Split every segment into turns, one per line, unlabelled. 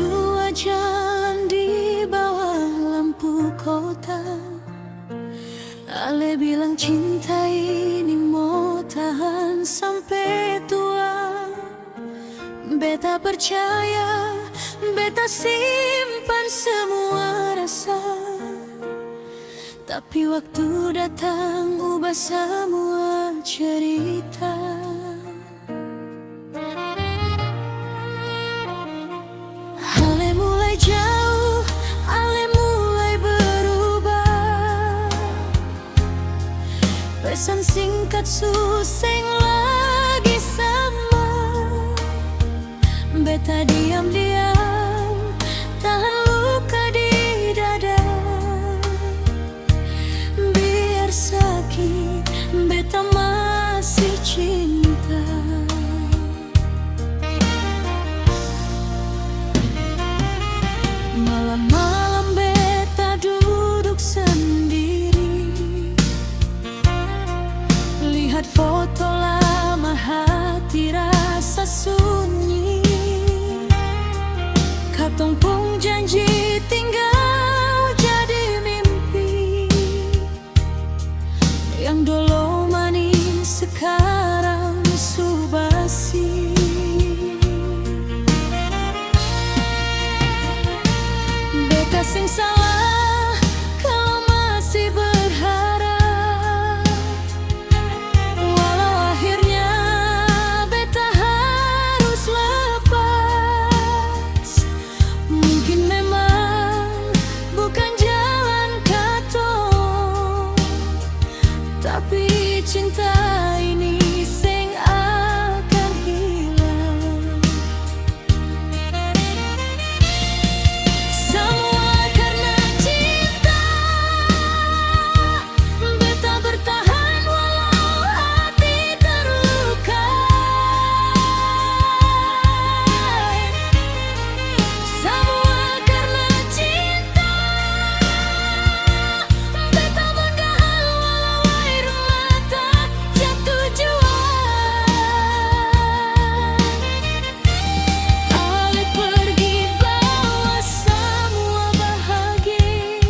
berdua jalan di bawah lampu kota. Ale bilang cinta ini mau tahan sampai tua. Beta percaya, beta simpan semua rasa. Tapi waktu datang ubah semua cerita. Ale mulai jauh, ale mulai berubah. Pesan singkat suseng lagi sama. Beta diam-diam tahan luka di dada. Biar sakit, beta masih cinta. Malam-malam beta duduk sendiri, lihat foto lama, hati rasa sunyi. Katong pun janji tinggal jadi mimpi. Yang dulu manis sekarang basi. Beta sing salah kalau masih berharap. Walau akhirnya beta harus lepas. Mungkin memang bukan jalan katong, tapi cinta ini sing akan hilang. Semua karena cinta, beta bertahan walau hati terluka. Semua karena cinta, beta bertahan walau air mata jatuh jua. Ale pergi bawa semua bahagia,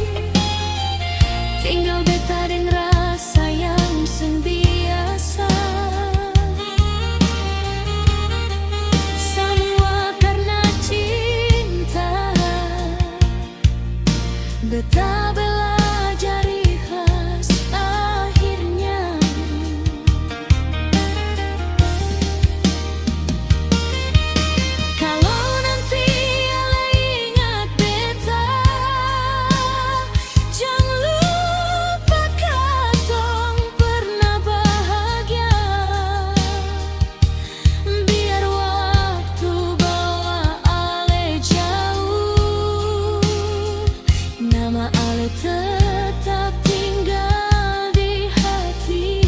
tinggal beta dan rasa yang senbiasa. Semua karena cinta, beta belajar ikhlas akhirnya. Kalau nanti ale ingat beta, jangan lupa katong pernah bahagia. Biar waktu bawa ale jauh, nama ale tetap tinggal di hati.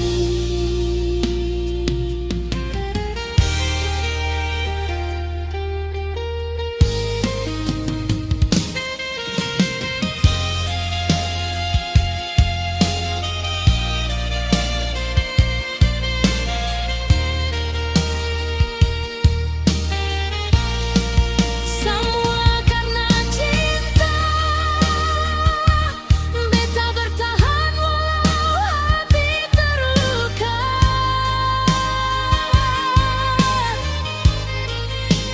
Semua karena cinta, beta bertahan walau hati terluka.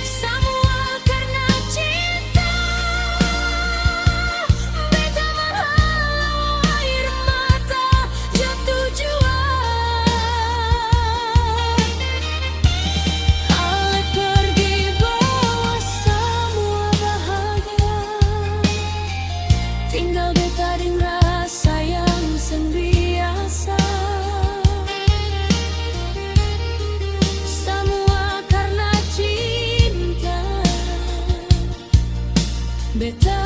Semua karena cinta, beta berhalau air mata jatuh jua. Ale pergi bawa semua bahagia, tinggal beta dan rasa yang senbiasa. Semua karena cinta, beta